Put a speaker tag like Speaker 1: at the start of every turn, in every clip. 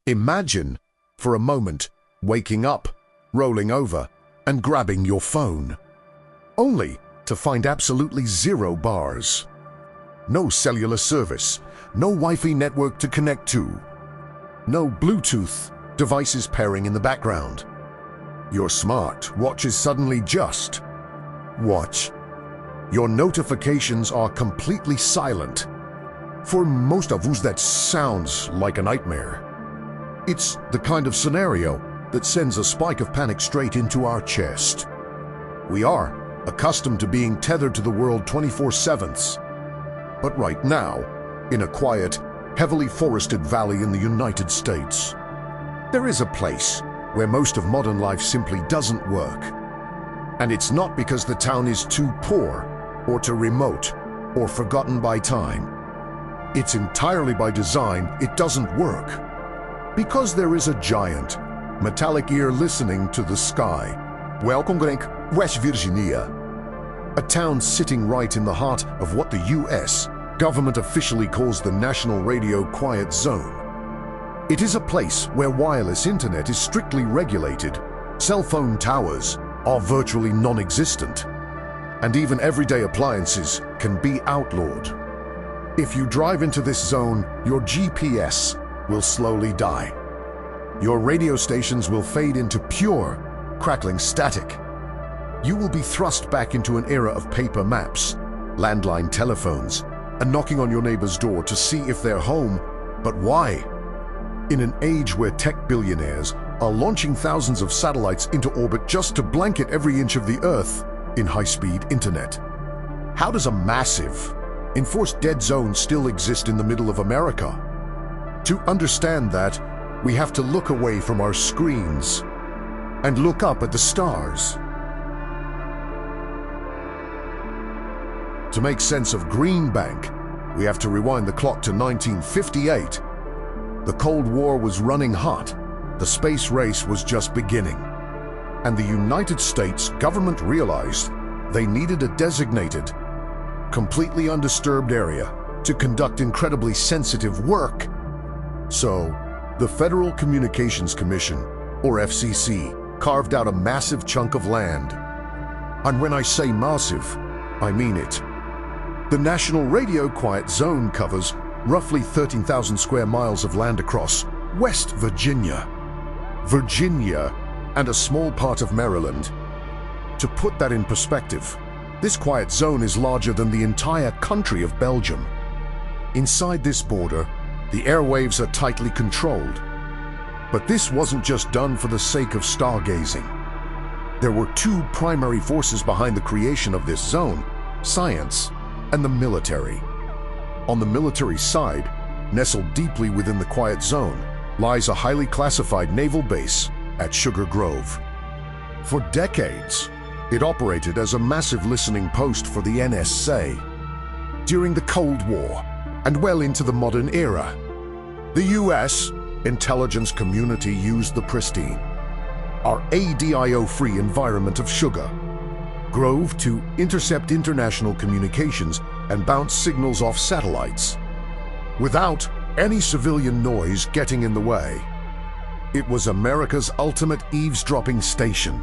Speaker 1: Imagine, for a moment, waking up, rolling over, and grabbing your phone, only to find absolutely 0 bars. No cellular service, no Wi-Fi network to connect to, no Bluetooth devices pairing in the background. Your smart watch is suddenly just watch. Your notifications are completely silent. For most of us, that sounds like a nightmare. It's the kind of scenario that sends a spike of panic straight into our chest. We are accustomed to being tethered to the world 24/7. But right now, in a quiet, heavily forested valley in the United States, there is a place where most of modern life simply doesn't work. And it's not because the town is too poor, or too remote, or forgotten by time. It's entirely by design it doesn't work. Because there is a giant, metallic ear listening to the sky. Welcome, West Virginia. A town sitting right in the heart of what the U.S. government officially calls the National Radio Quiet Zone. It is a place where wireless internet is strictly regulated, cell phone towers are virtually non-existent, and even everyday appliances can be outlawed. If you drive into this zone, your GPS will slowly die. Your radio stations will fade into pure, crackling static. You will be thrust back into an era of paper maps, landline telephones, and knocking on your neighbor's door to see if they're home. But why? In an age where tech billionaires are launching thousands of satellites into orbit just to blanket every inch of the Earth in high-speed internet, how does a massive, enforced dead zone still exist in the middle of America? To understand that, we have to look away from our screens and look up at the stars. To make sense of Green Bank, we have to rewind the clock to 1958. The Cold War was running hot, the space race was just beginning, and the United States government realized they needed a designated, completely undisturbed area to conduct incredibly sensitive work. So, the Federal Communications Commission, or FCC, carved out a massive chunk of land. And when I say massive, I mean it. The National Radio Quiet Zone covers roughly 13,000 square miles of land across West Virginia, and a small part of Maryland. To put that in perspective, this quiet zone is larger than the entire country of Belgium. Inside this border, the airwaves are tightly controlled. But this wasn't just done for the sake of stargazing. There were 2 primary forces behind the creation of this zone: science and the military. On the military side, nestled deeply within the quiet zone, lies a highly classified naval base at Sugar Grove. For decades, it operated as a massive listening post for the NSA. During the Cold War and well into the modern era, the U.S. intelligence community used the pristine, our ADIO-free environment of Sugar Grove to intercept international communications and bounce signals off satellites, without any civilian noise getting in the way. It was America's ultimate eavesdropping station.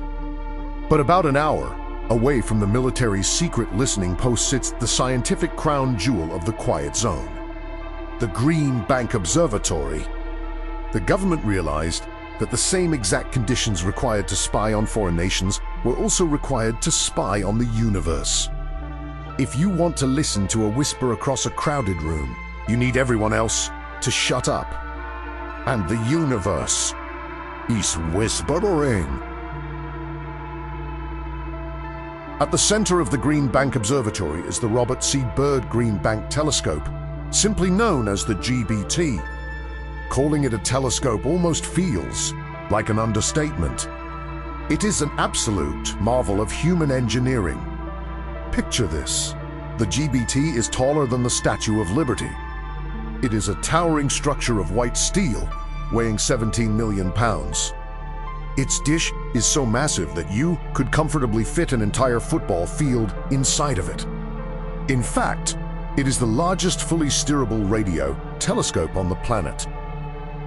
Speaker 1: But about an hour away from the military's secret listening post sits the scientific crown jewel of the quiet zone, the Green Bank Observatory. The government realized that the same exact conditions required to spy on foreign nations were also required to spy on the universe. If you want to listen to a whisper across a crowded room, you need everyone else to shut up. And the universe is whispering. At the center of the Green Bank Observatory is the Robert C. Byrd Green Bank Telescope, simply known as the GBT. Calling it a telescope almost feels like an understatement. It is an absolute marvel of human engineering. Picture this. The GBT is taller than the Statue of Liberty. It is a towering structure of white steel, weighing 17 million pounds. Its dish is so massive that you could comfortably fit an entire football field inside of it. In fact, it is the largest fully steerable radio telescope on the planet.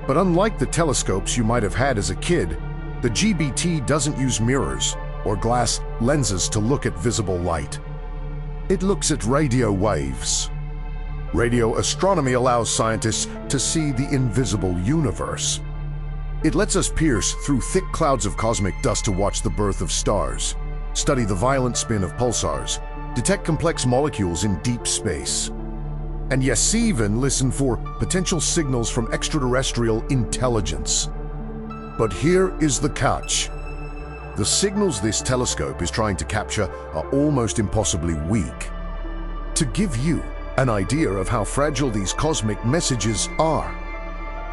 Speaker 1: But unlike the telescopes you might have had as a kid, the GBT doesn't use mirrors or glass lenses to look at visible light. It looks at radio waves. Radio astronomy allows scientists to see the invisible universe. It lets us pierce through thick clouds of cosmic dust to watch the birth of stars, study the violent spin of pulsars, detect complex molecules in deep space, and yes, even listen for potential signals from extraterrestrial intelligence. But here is the catch. The signals this telescope is trying to capture are almost impossibly weak. To give you an idea of how fragile these cosmic messages are,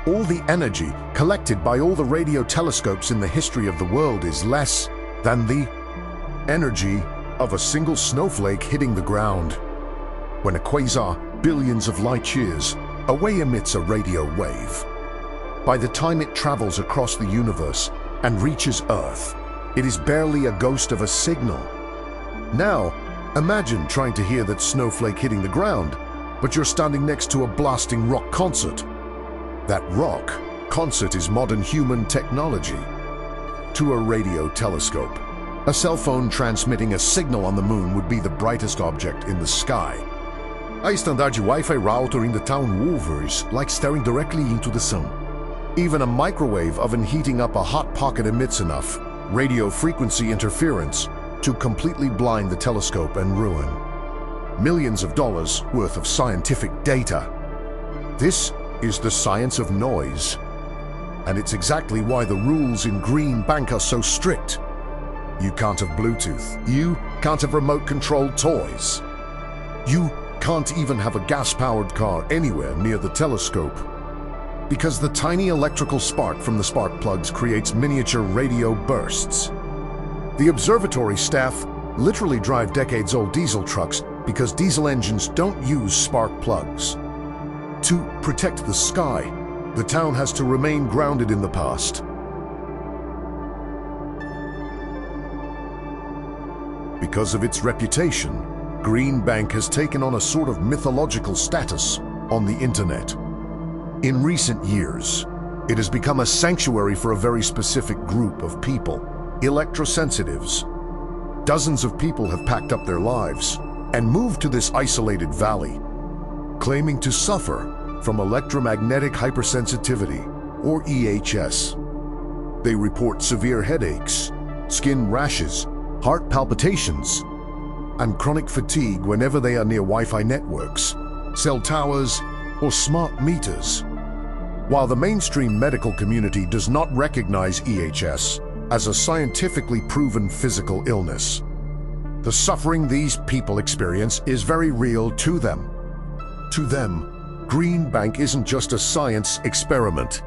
Speaker 1: all the energy collected by all the radio telescopes in the history of the world is less than the energy of a single snowflake hitting the ground. When a quasar billions of light years away emits a radio wave, by the time it travels across the universe and reaches Earth, it is barely a ghost of a signal. Now, imagine trying to hear that snowflake hitting the ground, but you're standing next to a blasting rock concert. That rock concert is modern human technology. To a radio telescope, a cell phone transmitting a signal on the moon would be the brightest object in the sky. A standard Wi-Fi router in the town over is like staring directly into the sun. Even a microwave oven heating up a hot pocket emits enough radio frequency interference to completely blind the telescope and ruin millions of dollars worth of scientific data. This is the science of noise, and it's exactly why the rules in Green Bank are so strict. You can't have Bluetooth. You can't have remote-controlled toys. You can't even have a gas-powered car anywhere near the telescope, because the tiny electrical spark from the spark plugs creates miniature radio bursts. The observatory staff literally drive decades-old diesel trucks because diesel engines don't use spark plugs. To protect the sky, the town has to remain grounded in the past. Because of its reputation, Green Bank has taken on a sort of mythological status on the internet. In recent years, it has become a sanctuary for a very specific group of people, electrosensitives. Dozens of people have packed up their lives and moved to this isolated valley, claiming to suffer from electromagnetic hypersensitivity, or EHS. They report severe headaches, skin rashes, heart palpitations, and chronic fatigue whenever they are near Wi-Fi networks, cell towers, or smart meters. While the mainstream medical community does not recognize EHS as a scientifically proven physical illness, the suffering these people experience is very real to them. To them, Green Bank isn't just a science experiment.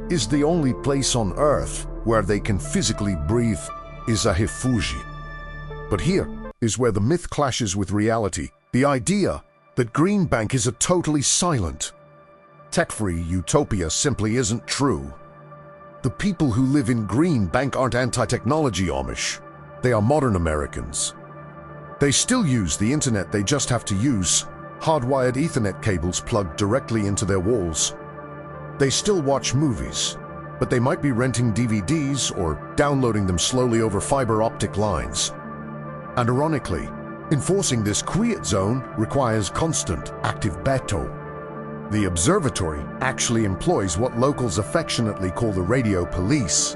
Speaker 1: It's the only place on Earth where they can physically breathe, is a refuge. But here is where the myth clashes with reality. The idea that Green Bank is a totally silent, tech-free utopia simply isn't true. The people who live in Green Bank aren't anti-technology Amish. They are modern Americans. They still use the internet, they just have to use hardwired Ethernet cables plugged directly into their walls. They still watch movies, but they might be renting DVDs or downloading them slowly over fiber optic lines. And ironically, enforcing this quiet zone requires constant active battle. The observatory actually employs what locals affectionately call the radio police.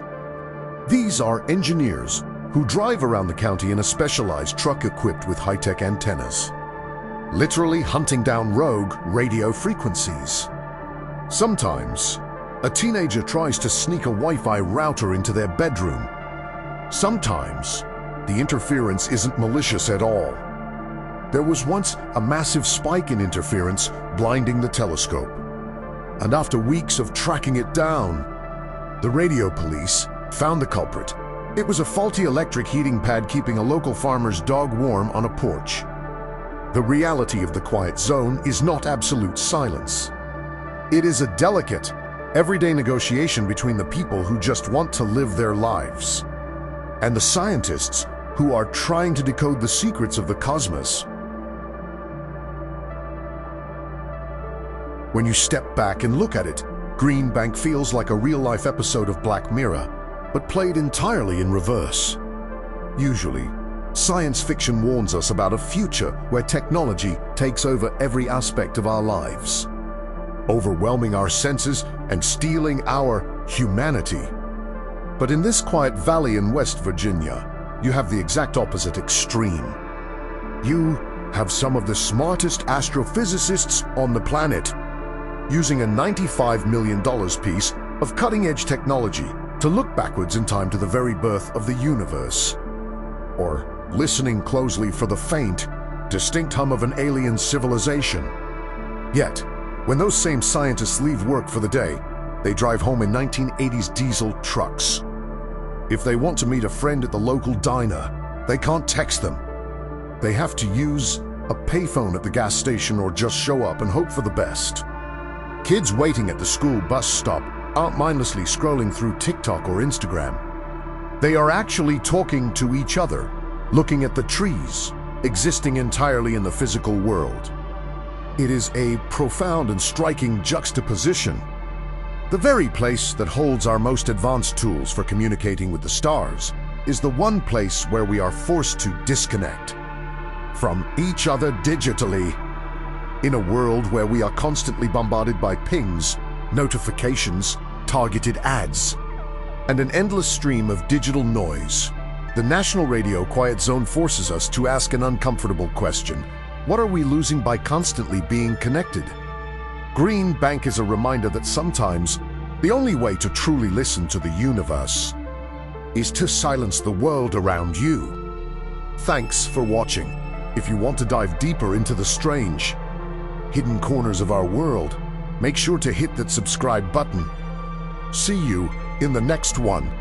Speaker 1: These are engineers who drive around the county in a specialized truck equipped with high-tech antennas, literally hunting down rogue radio frequencies. Sometimes, a teenager tries to sneak a Wi-Fi router into their bedroom. Sometimes, the interference isn't malicious at all. There was once a massive spike in interference blinding the telescope. And after weeks of tracking it down, the radio police found the culprit. It was a faulty electric heating pad keeping a local farmer's dog warm on a porch. The reality of the quiet zone is not absolute silence. It is a delicate, everyday negotiation between the people who just want to live their lives and the scientists who are trying to decode the secrets of the cosmos. When you step back and look at it, Green Bank feels like a real-life episode of Black Mirror, but played entirely in reverse. Usually, science fiction warns us about a future where technology takes over every aspect of our lives, overwhelming our senses and stealing our humanity. But in this quiet valley in West Virginia, you have the exact opposite extreme. You have some of the smartest astrophysicists on the planet, using a $95 million piece of cutting-edge technology to look backwards in time to the very birth of the universe, or listening closely for the faint, distinct hum of an alien civilization. Yet, when those same scientists leave work for the day, they drive home in 1980s diesel trucks. If they want to meet a friend at the local diner, they can't text them. They have to use a payphone at the gas station or just show up and hope for the best. Kids waiting at the school bus stop aren't mindlessly scrolling through TikTok or Instagram. They are actually talking to each other, looking at the trees, existing entirely in the physical world. It is a profound and striking juxtaposition. The very place that holds our most advanced tools for communicating with the stars is the one place where we are forced to disconnect from each other digitally. In a world where we are constantly bombarded by pings, notifications, targeted ads, and an endless stream of digital noise, the National Radio Quiet Zone forces us to ask an uncomfortable question. What are we losing by constantly being connected? Green Bank is a reminder that sometimes the only way to truly listen to the universe is to silence the world around you. Thanks for watching. If you want to dive deeper into the strange, hidden corners of our world, make sure to hit that subscribe button. See you in the next one.